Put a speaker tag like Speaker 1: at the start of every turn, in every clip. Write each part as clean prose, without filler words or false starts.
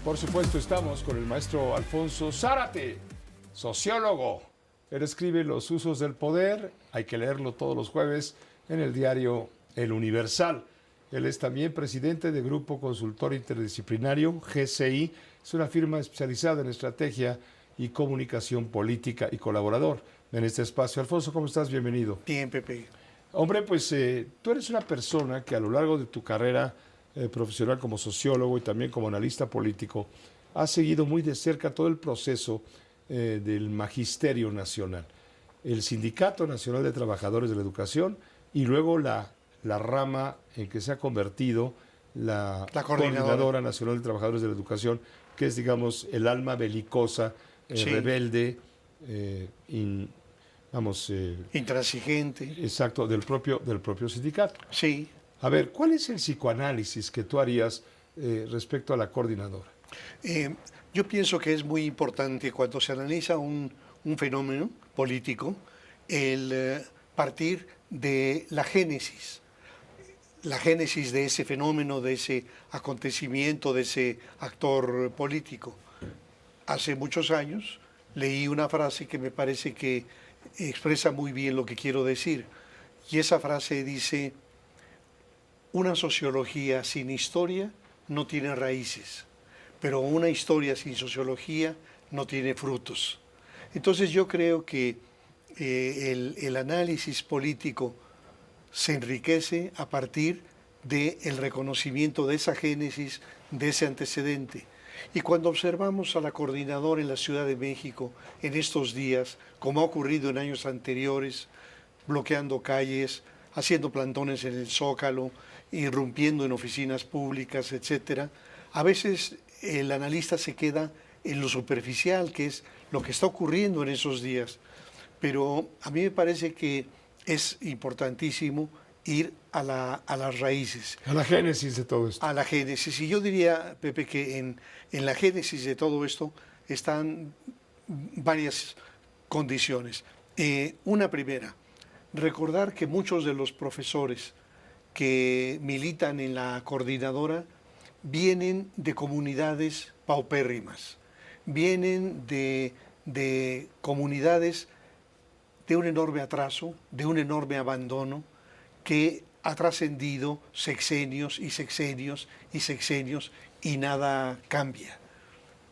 Speaker 1: Por supuesto, estamos con el maestro Alfonso Zárate, sociólogo. Él escribe Los usos del poder, hay que leerlo todos los jueves en el diario El Universal. Él es también presidente de Grupo Consultor Interdisciplinario, GCI, es una firma especializada en estrategia y comunicación política y colaborador en este espacio. Alfonso, ¿cómo estás? Bienvenido.
Speaker 2: Bien, Pepe.
Speaker 1: Hombre, pues tú eres una persona que a lo largo de tu carrera profesional como sociólogo y también como analista político has seguido muy de cerca todo el proceso del Magisterio Nacional, el Sindicato Nacional de Trabajadores de la Educación y luego la rama en que se ha convertido la Coordinadora Nacional de Trabajadores de la Educación, que es, digamos, el alma belicosa,
Speaker 2: Sí.
Speaker 1: rebelde,
Speaker 2: Intransigente.
Speaker 1: exacto, del propio sindicato.
Speaker 2: Sí.
Speaker 1: A ver, ¿cuál es el psicoanálisis que tú harías respecto a la coordinadora?
Speaker 2: Yo pienso que es muy importante cuando se analiza un fenómeno político el partir de la génesis de ese fenómeno, de ese acontecimiento, de ese actor político. Hace muchos años leí una frase que me parece que expresa muy bien lo que quiero decir, y esa frase dice: una sociología sin historia no tiene raíces, pero una historia sin sociología no tiene frutos. Entonces yo creo que el análisis político se enriquece a partir del reconocimiento de esa génesis, de ese antecedente. Y cuando observamos a la coordinadora en la Ciudad de México en estos días, como ha ocurrido en años anteriores, bloqueando calles, haciendo plantones en el Zócalo, irrumpiendo en oficinas públicas, etcétera, a veces el analista se queda en lo superficial, que es lo que está ocurriendo en esos días. Pero a mí me parece que es importantísimo ir a las raíces.
Speaker 1: A la génesis de todo esto.
Speaker 2: A la génesis. Y yo diría, Pepe, que en la génesis de todo esto están varias condiciones. Una primera, recordar que muchos de los profesores que militan en la coordinadora vienen de comunidades paupérrimas, vienen de comunidades de un enorme atraso, de un enorme abandono, que ha trascendido sexenios y sexenios y sexenios y nada cambia.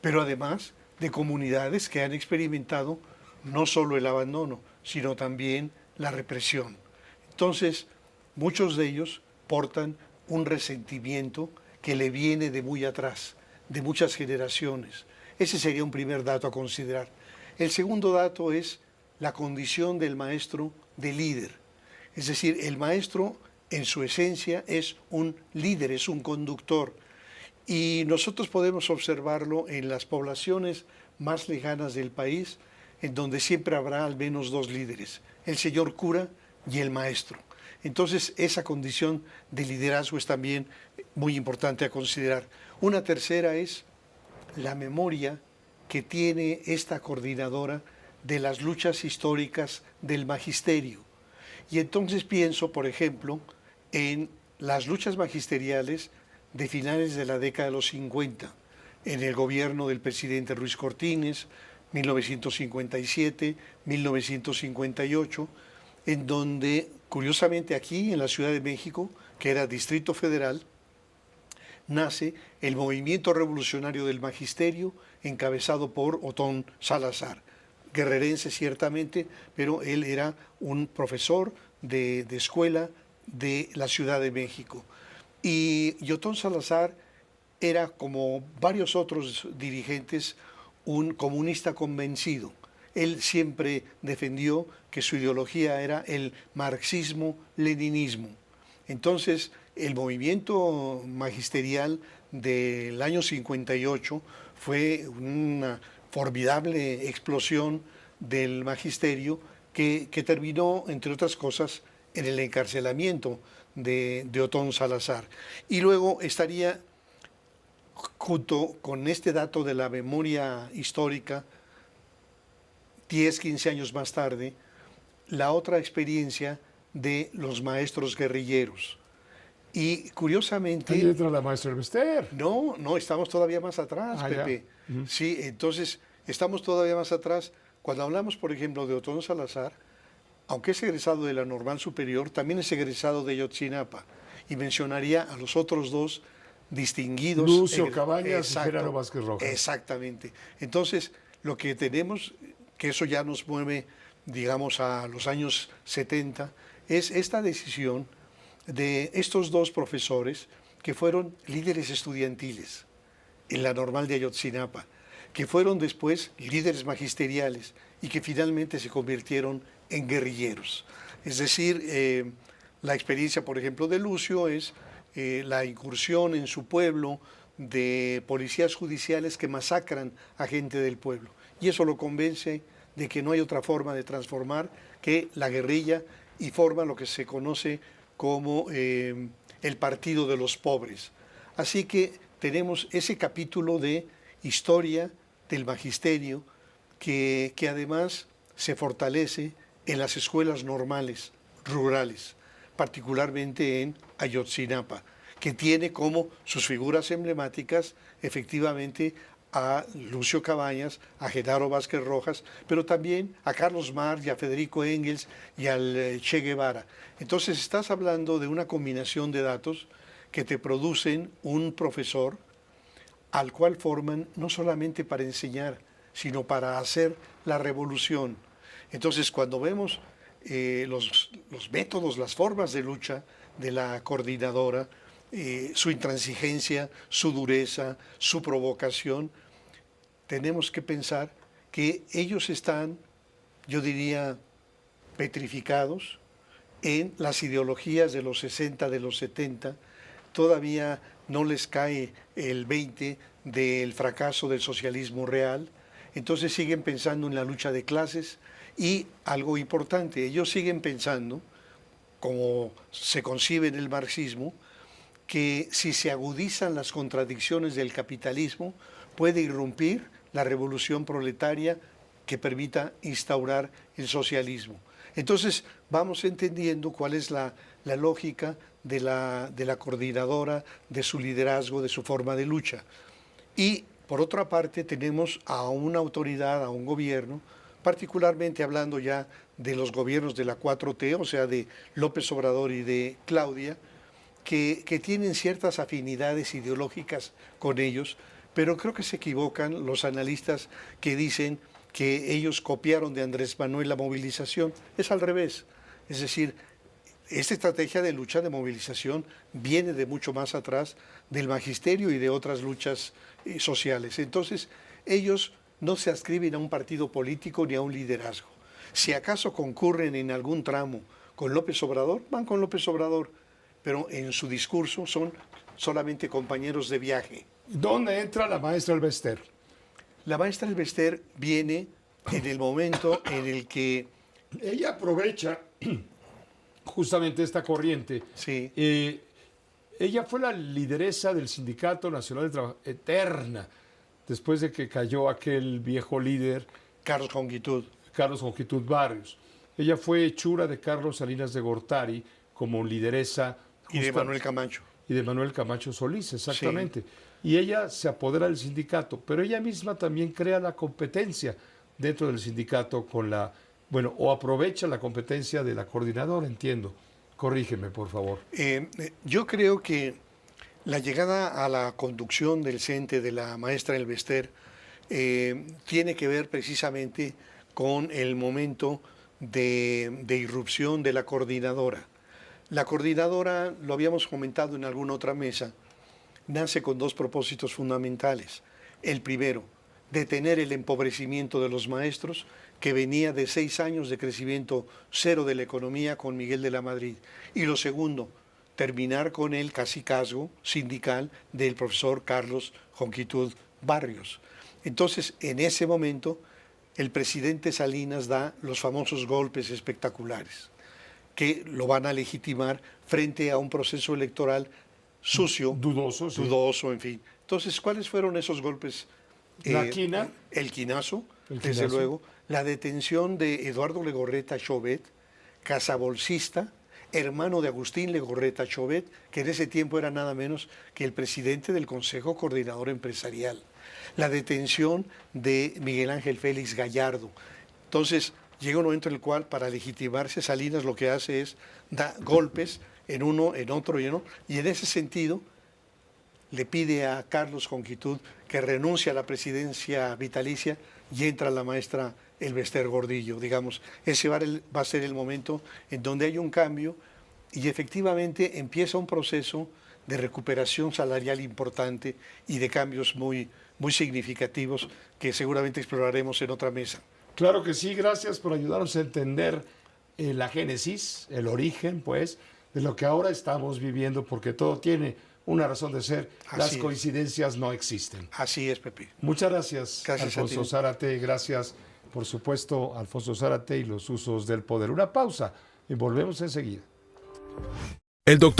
Speaker 2: Pero además de comunidades que han experimentado no solo el abandono, sino también la represión. Entonces, muchos de ellos portan un resentimiento que le viene de muy atrás, de muchas generaciones. Ese sería un primer dato a considerar. El segundo dato es la condición del maestro de líder. Es decir, el maestro en su esencia es un líder, es un conductor. Y nosotros podemos observarlo en las poblaciones más lejanas del país, en donde siempre habrá al menos dos líderes, el señor cura y el maestro. Entonces, esa condición de liderazgo es también muy importante a considerar. Una tercera es la memoria que tiene esta coordinadora de las luchas históricas del magisterio. Y entonces pienso, por ejemplo, en las luchas magisteriales de finales de la década de los 50, en el gobierno del presidente Ruiz Cortines, 1957, 1958, en donde, curiosamente, aquí en la Ciudad de México, que era Distrito Federal, nace el movimiento revolucionario del magisterio encabezado por Otón Salazar, guerrerense ciertamente, pero él era un profesor de escuela de la Ciudad de México. Y Otón Salazar era, como varios otros dirigentes, un comunista convencido. Él siempre defendió que su ideología era el marxismo-leninismo. Entonces, el movimiento magisterial del año 58 fue una formidable explosión del magisterio que terminó, entre otras cosas, en el encarcelamiento de Otón Salazar. Y luego estaría, junto con este dato de la memoria histórica, 10, 15 años más tarde, la otra experiencia de los maestros guerrilleros. Y
Speaker 1: Ahí
Speaker 2: curiosamente,
Speaker 1: entra la maestra Elvester.
Speaker 2: no, estamos todavía más atrás,
Speaker 1: Ah, ya.
Speaker 2: Pepe. Sí, entonces estamos todavía más atrás. Cuando hablamos, por ejemplo, de Otón Salazar, aunque es egresado de la Normal Superior, también es egresado de Ayotzinapa. Y mencionaría a los otros dos distinguidos.
Speaker 1: Lucio Cabañas y
Speaker 2: Exacto,
Speaker 1: Genaro Vázquez Rojas.
Speaker 2: exactamente. Entonces, lo que tenemos, que eso ya nos mueve, digamos, a los años 70, es esta decisión de estos dos profesores que fueron líderes estudiantiles en la Normal de Ayotzinapa, que fueron después líderes magisteriales y que finalmente se convirtieron en guerrilleros. Es decir, la experiencia, por ejemplo, de Lucio es la incursión en su pueblo de policías judiciales que masacran a gente del pueblo. Y eso lo convence de que no hay otra forma de transformar que la guerrilla, y forma lo que se conoce como el Partido de los Pobres. Así que tenemos ese capítulo de historia del magisterio que además se fortalece en las escuelas normales rurales, particularmente en Ayotzinapa, que tiene como sus figuras emblemáticas efectivamente a Lucio Cabañas, a Genaro Vázquez Rojas, pero también a Carlos Marx y a Federico Engels y al Che Guevara. Entonces estás hablando de una combinación de datos que te producen un profesor al cual forman no solamente para enseñar, sino para hacer la revolución. Entonces, cuando vemos los métodos, las formas de lucha de la coordinadora, su intransigencia, su dureza, su provocación, tenemos que pensar que ellos están, yo diría, petrificados en las ideologías de los 60, de los 70, todavía no les cae el 20 del fracaso del socialismo real, entonces siguen pensando en la lucha de clases y algo importante, ellos siguen pensando, como se concibe en el marxismo, que si se agudizan las contradicciones del capitalismo, puede irrumpir la revolución proletaria que permita instaurar el socialismo. Entonces vamos entendiendo cuál es la lógica de la coordinadora, de su liderazgo, de su forma de lucha. Y por otra parte tenemos a una autoridad, a un gobierno, particularmente hablando ya de los gobiernos de la 4T, o sea, de López Obrador y de Claudia, que tienen ciertas afinidades ideológicas con ellos, pero creo que se equivocan los analistas que dicen que ellos copiaron de Andrés Manuel la movilización. Es al revés. Es decir, esta estrategia de lucha, de movilización, viene de mucho más atrás del magisterio y de otras luchas sociales. Entonces, ellos no se adscriben a un partido político ni a un liderazgo. Si acaso concurren en algún tramo con López Obrador, van con López Obrador, pero en su discurso son solamente compañeros de viaje.
Speaker 1: ¿Dónde entra la maestra Elvester?
Speaker 2: La maestra Elvester viene en el momento en el que...
Speaker 1: Ella aprovecha justamente esta corriente.
Speaker 2: Sí,
Speaker 1: Ella fue la lideresa del Sindicato Nacional de Trabajo, eterna, después de que cayó aquel viejo líder,
Speaker 2: Carlos Jongitud.
Speaker 1: Carlos Jongitud Barrios. Ella fue hechura de Carlos Salinas de Gortari como lideresa.
Speaker 2: Y de Manuel Camacho.
Speaker 1: Y de Manuel Camacho Solís, exactamente. Sí. Y ella se apodera del sindicato, pero ella misma también crea la competencia dentro del sindicato con la, bueno, o aprovecha la competencia de la coordinadora, entiendo. Corrígeme, por favor.
Speaker 2: Yo creo que la llegada a la conducción del CENTE de la maestra Elvester tiene que ver precisamente con el momento de irrupción de la coordinadora. La coordinadora, lo habíamos comentado en alguna otra mesa, nace con dos propósitos fundamentales. El primero, detener el empobrecimiento de los maestros, que venía de 6 años de crecimiento cero de la economía con Miguel de la Madrid. Y lo segundo, terminar con el cacicazgo sindical del profesor Carlos Jongitud Barrios. Entonces, en ese momento, el presidente Salinas da los famosos golpes espectaculares, que lo van a legitimar frente a un proceso electoral sucio,
Speaker 1: dudoso, sí.
Speaker 2: Dudoso, en fin. Entonces, ¿cuáles fueron esos golpes?
Speaker 1: La quina.
Speaker 2: El quinazo, desde luego. La detención de Eduardo Legorreta Chauvet, cazabolsista, hermano de Agustín Legorreta Chauvet, que en ese tiempo era nada menos que el presidente del Consejo Coordinador Empresarial. La detención de Miguel Ángel Félix Gallardo. Entonces, llega un momento en el cual, para legitimarse, Salinas lo que hace es da golpes en uno, en otro y en otro, y en ese sentido le pide a Carlos Conquitud que renuncie a la presidencia vitalicia y entra la maestra Elbester Gordillo. Digamos, ese va a ser el momento en donde hay un cambio y efectivamente empieza un proceso de recuperación salarial importante y de cambios muy significativos que seguramente exploraremos en otra mesa.
Speaker 1: Claro que sí, gracias por ayudarnos a entender la génesis, el origen, pues, de lo que ahora estamos viviendo, porque todo tiene una razón de ser. Las coincidencias no existen.
Speaker 2: Así es, Pepe.
Speaker 1: Muchas gracias, Alfonso Zárate. Gracias, por supuesto, Alfonso Zárate y los usos del poder. Una pausa y volvemos enseguida.
Speaker 3: El doctor